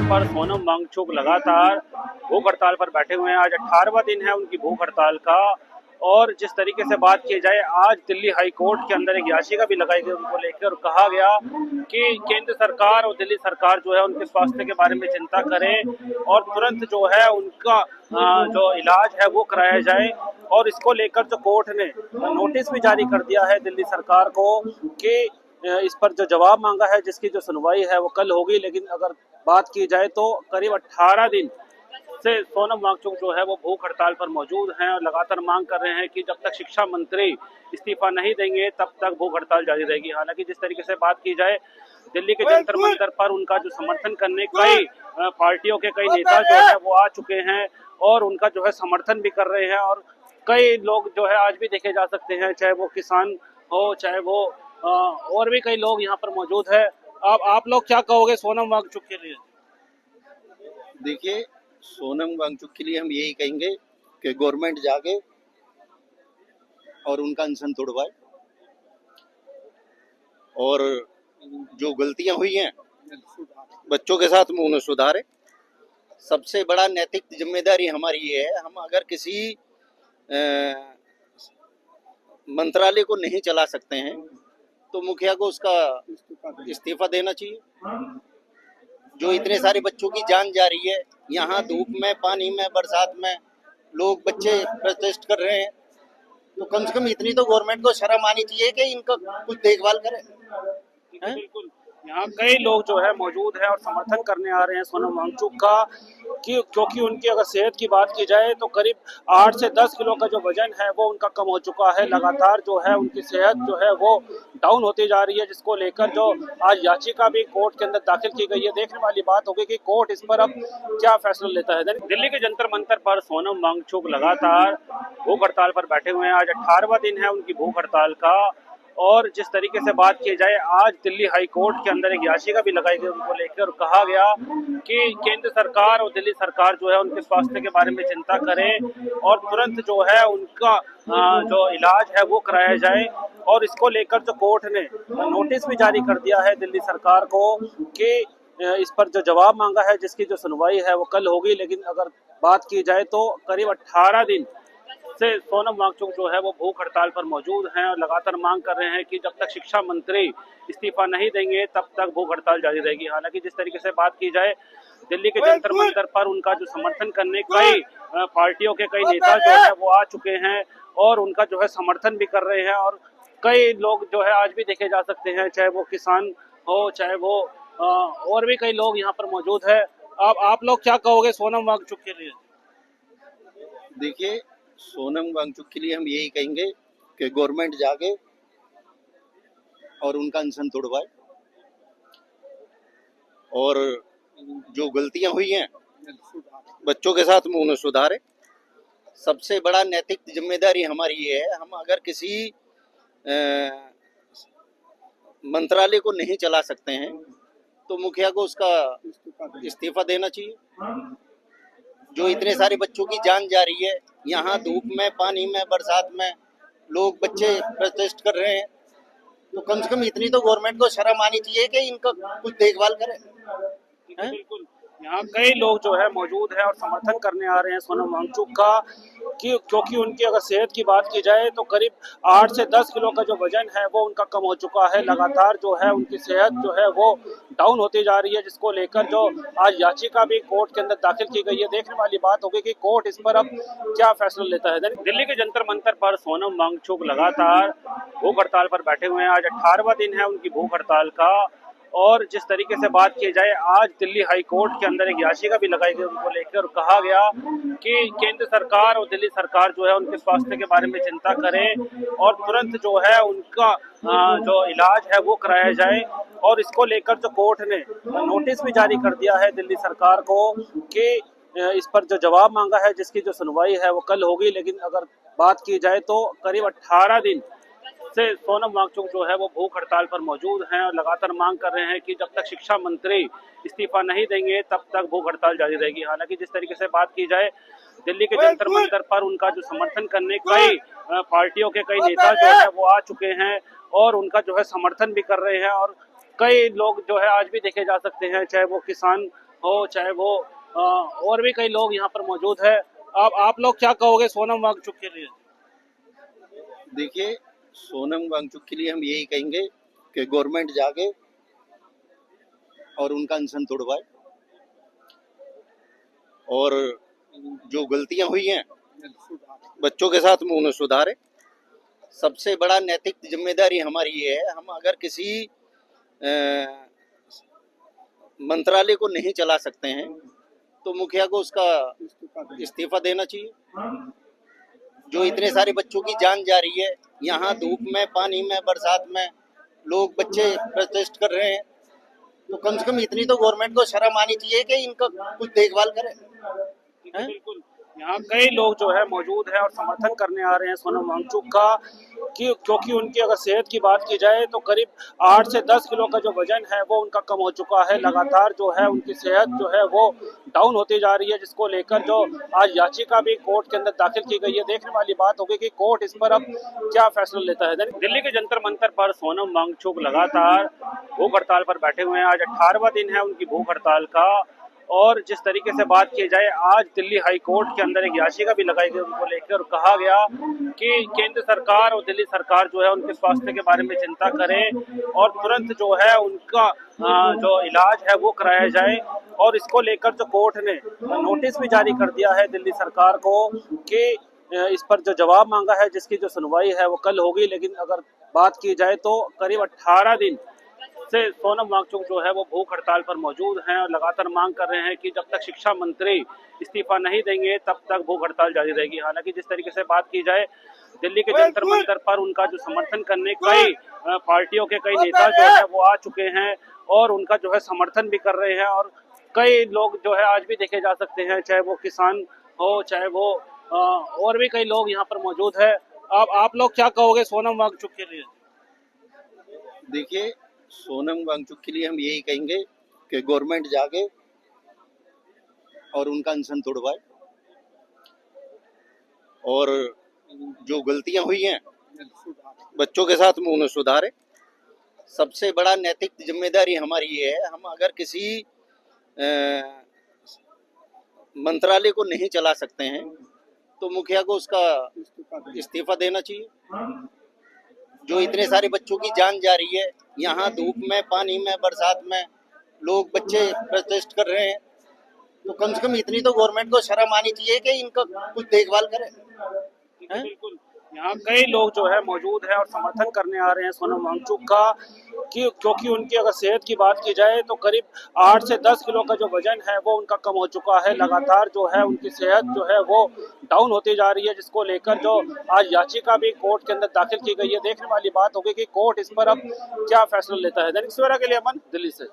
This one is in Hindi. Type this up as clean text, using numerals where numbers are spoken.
पर सोनम वांगचुक लगातार भूख हड़ताल पर बैठे हुए हैं। आज 18वां दिन है उनकी भूख हड़ताल का। और जिस तरीके से बात की जाए, आज दिल्ली हाई कोर्ट के अंदर एक याचिका भी लगाई गई उनको लेकर और कहा गया कि केंद्र सरकार और दिल्ली सरकार जो है उनके स्वास्थ्य के बारे में चिंता करे और तुरंत जो है उनका जो इलाज है वो कराया जाए। और इसको लेकर जो कोर्ट ने नोटिस भी जारी कर दिया है दिल्ली सरकार को कि इस पर जो जवाब मांगा है, जिसकी जो सुनवाई है वो कल होगी। लेकिन अगर बात की जाए तो करीब 18 दिन से सोनम वांगचुक जो है वो भूख हड़ताल पर मौजूद हैं और लगातार मांग कर रहे हैं कि जब तक शिक्षा मंत्री इस्तीफा नहीं देंगे तब तक भूख हड़ताल जारी रहेगी। हालांकि जिस तरीके से बात की जाए, दिल्ली के जंतर मंतर पर उनका जो समर्थन करने कई पार्टियों के कई नेता जो है वो आ चुके हैं और उनका जो है समर्थन भी कर रहे हैं। और कई लोग जो है आज भी देखे जा सकते हैं, चाहे वो किसान हो, चाहे वो और भी कई लोग यहाँ पर मौजूद है। आप लोग क्या कहोगे सोनम वांगचुक के लिए? देखिए, सोनम वांगचुक के लिए हम यही कहेंगे कि गवर्नमेंट जागे और उनका अनशन तोड़वाए और जो गलतियां हुई हैं बच्चों के साथ में उन्हें सुधारे। सबसे बड़ा नैतिक जिम्मेदारी हमारी ये है, हम अगर किसी मंत्रालय को नहीं चला सकते हैं तो मुखिया को उसका इस्तीफा देना चाहिए। जो इतने सारे बच्चों की जान जा रही है, यहाँ धूप में, पानी में, बरसात में लोग बच्चे प्रोटेस्ट कर रहे हैं, तो कम से कम इतनी तो गवर्नमेंट को शर्म आनी चाहिए कि इनका कुछ देखभाल करे। बिल्कुल, यहाँ कई लोग जो है मौजूद हैं और समर्थन करने आ रहे हैं सोनम वांगचुक का क्योंकि उनकी अगर सेहत की बात की जाए तो करीब 8 से 10 किलो का जो वजन है वो उनका कम हो चुका है। लगातार जो है उनकी सेहत जो है वो डाउन होती जा रही है, जिसको लेकर जो आज याचिका भी कोर्ट के अंदर दाखिल की गई है। देखने वाली बात होगी कि कोर्ट इस पर अब क्या फैसला लेता है। दिल्ली के जंतर मंतर पर सोनम वांगचुक लगातार भूख हड़ताल पर बैठे हुए हैं। आज 18वां दिन है उनकी भूख हड़ताल का। और जिस तरीके से बात की जाए, आज दिल्ली हाई कोर्ट के अंदर एक याचिका भी लगाई गई उनको लेकर और कहा गया कि केंद्र सरकार और दिल्ली सरकार जो है उनके स्वास्थ्य के बारे में चिंता करे और तुरंत जो है उनका जो इलाज है वो कराया जाए। और इसको लेकर जो कोर्ट ने नोटिस भी जारी कर दिया है दिल्ली सरकार को कि इस पर जो जवाब मांगा है, जिसकी जो सुनवाई है वो कल होगी। लेकिन अगर बात की जाए तो करीब 18 दिन से सोनम वांगचुक जो है वो भूख हड़ताल पर मौजूद हैं और लगातार मांग कर रहे हैं कि जब तक शिक्षा मंत्री इस्तीफा नहीं देंगे तब तक भूख हड़ताल जारी रहेगी। हालांकि जिस तरीके से बात की जाए, दिल्ली के जंतर मंतर पर उनका जो समर्थन करने कई पार्टियों के कई नेता जो है वो आ चुके हैं और उनका जो है समर्थन भी कर रहे हैं। और कई लोग जो है आज भी देखे जा सकते हैं, चाहे वो किसान हो, चाहे वो और भी कई लोग यहाँ पर मौजूद है। आप लोग क्या कहोगे सोनम वांगचुक के लिए? देखिए, सोनम वांगचुक के लिए हम यही कहेंगे कि गवर्नमेंट जागे और उनका अनशन तोड़वाए और जो गलतियां हुई हैं बच्चों के साथ में उन्हें सुधारे। सबसे बड़ा नैतिक जिम्मेदारी हमारी ये है, हम अगर किसी मंत्रालय को नहीं चला सकते हैं तो मुखिया को उसका इस्तीफा देना चाहिए। जो इतने सारे बच्चों की जान जा रही है, यहाँ धूप में, पानी में, बरसात में लोग बच्चे प्रोटेस्ट कर रहे हैं, तो कम से कम इतनी तो गवर्नमेंट को शर्म आनी चाहिए कि इनका कुछ देखभाल करे। बिल्कुल, यहाँ कई लोग जो है मौजूद हैं और समर्थन करने आ रहे हैं सोनम वांगचुक का क्योंकि उनकी अगर सेहत की बात की जाए तो करीब 8 से 10 किलो का जो वजन है वो उनका कम हो चुका है। लगातार जो है उनकी सेहत जो है वो डाउन होती जा रही है, जिसको लेकर जो आज याचिका भी कोर्ट के अंदर दाखिल की गई है। देखने वाली बात होगी कि कोर्ट इस पर अब क्या फैसला लेता है। दिल्ली के जंतर मंतर पर सोनम वांगचुक लगातार भूख हड़ताल पर बैठे हुए हैं। आज 18वां दिन है उनकी भूख हड़ताल का। और जिस तरीके से बात की जाए, आज दिल्ली हाई कोर्ट के अंदर एक याचिका भी लगाई गई उनको लेकर और कहा गया कि केंद्र सरकार और दिल्ली सरकार जो है उनके स्वास्थ्य के बारे में चिंता करे और तुरंत जो है उनका जो इलाज है वो कराया जाए। और इसको लेकर जो कोर्ट ने नोटिस भी जारी कर दिया है दिल्ली सरकार को कि इस पर जो जवाब मांगा है, जिसकी जो सुनवाई है वो कल होगी। लेकिन अगर बात की जाए तो करीब 18 दिन से सोनम वांगचुक जो है वो भूख हड़ताल पर मौजूद हैं और लगातार मांग कर रहे हैं कि जब तक शिक्षा मंत्री इस्तीफा नहीं देंगे तब तक भूख हड़ताल जारी रहेगी। हालांकि जिस तरीके से बात की जाए, दिल्ली के जंतर मंतर पर उनका जो समर्थन करने कई पार्टियों के कई नेता जो है वो आ चुके हैं और उनका जो है समर्थन भी कर रहे हैं। और कई लोग जो है आज भी देखे जा सकते हैं, चाहे वो किसान हो, चाहे वो और भी कई लोग यहाँ पर मौजूद है। आप लोग क्या कहोगे सोनम वांगचुक के लिए? देखिए, सोनम वांगचुक के लिए हम यही कहेंगे कि गवर्नमेंट जागे और उनका अनशन तोड़वाए, और जो गलतियां हुई हैं बच्चों के साथ में उन्हें सुधारे। सबसे बड़ा नैतिक जिम्मेदारी हमारी ये है, हम अगर किसी मंत्रालय को नहीं चला सकते हैं तो मुखिया को उसका इस्तीफा देना चाहिए। जो इतने सारे बच्चों की जान जा रही है, यहाँ धूप में, पानी में, बरसात में लोग बच्चे प्रोटेस्ट कर रहे हैं, तो कम से कम इतनी तो गवर्नमेंट को शर्म आनी चाहिए कि इनका कुछ देखभाल करे। बिल्कुल, यहाँ कई लोग जो है मौजूद है और समर्थन करने आ रहे हैं सोनम वांगचुक का, क्योंकि उनकी अगर सेहत की बात की जाए तो करीब 8 से 10 किलो का जो वजन है वो उनका कम हो चुका है। लगातार जो है उनकी सेहत जो है वो डाउन होती जा रही है, जिसको लेकर जो आज याचिका भी कोर्ट के अंदर दाखिल की गई है। देखने वाली बात होगी कि कोर्ट इस पर अब क्या फैसला लेता है। दिल्ली के जंतर मंतर पर सोनम वांगचुक लगातार भूख हड़ताल पर बैठे हुए हैं। आज 18वां दिन है उनकी भूख हड़ताल का, और जिस तरीके से बात की जाए, आज दिल्ली हाई कोर्ट के अंदर एक याचिका भी लगाई गई उनको लेकर, कहा गया कि केंद्र सरकार और दिल्ली सरकार जो है उनके स्वास्थ्य के बारे में चिंता करे और तुरंत जो है उनका जो इलाज है वो कराया जाए। और इसको लेकर जो कोर्ट ने नोटिस भी जारी कर दिया है दिल्ली सरकार को कि इस पर जो जवाब मांगा है, जिसकी जो सुनवाई है वो कल होगी। लेकिन अगर बात की जाए तो करीब 18 दिन से सोनम वांगचुक जो है वो भूख हड़ताल पर मौजूद हैं और लगातार मांग कर रहे हैं कि जब तक शिक्षा मंत्री इस्तीफा नहीं देंगे तब तक भूख हड़ताल जारी रहेगी। हालांकि जिस तरीके से बात की जाए, दिल्ली के जंतर मंतर पर उनका जो समर्थन करने कई पार्टियों के कई नेता जो है वो आ चुके हैं और उनका जो है समर्थन भी कर रहे हैं, और कई लोग जो है आज भी देखे जा सकते हैं, चाहे वो किसान हो, चाहे वो और भी कई लोग यहाँ पर मौजूद है। आप लोग क्या कहोगे सोनम वांगचुक के लिए? देखिए, सोनम वांगचुक के लिए हम यही कहेंगे कि गवर्नमेंट जागे और उनका अनशन तोड़वाए, और जो गलतियां हुई हैं बच्चों के साथ में उन्हें सुधारे। सबसे बड़ा नैतिक जिम्मेदारी हमारी ये है, हम अगर किसी मंत्रालय को नहीं चला सकते हैं तो मुखिया को उसका इस्तीफा देना चाहिए। जो इतने सारे बच्चों की जान जा रही है, यहाँ धूप में, पानी में, बरसात में लोग बच्चे प्रोटेस्ट कर रहे हैं, तो कम से कम इतनी तो गवर्नमेंट को शर्म आनी चाहिए कि इनका कुछ देखभाल करे। बिल्कुल, यहाँ कई लोग जो है मौजूद है और समर्थन करने आ रहे हैं सोनम वांगचुक का, क्योंकि उनकी अगर सेहत की बात की जाए तो करीब 8 से 10 किलो का जो वजन है वो उनका कम हो चुका है। लगातार जो है उनकी सेहत जो है वो डाउन होती जा रही है, जिसको लेकर जो आज याचिका भी कोर्ट के अंदर दाखिल की गई है। देखने वाली बात होगी कि कोर्ट इस पर अब क्या फैसला लेता है। दैनिक सवेरा के लिए अमन, दिल्ली से।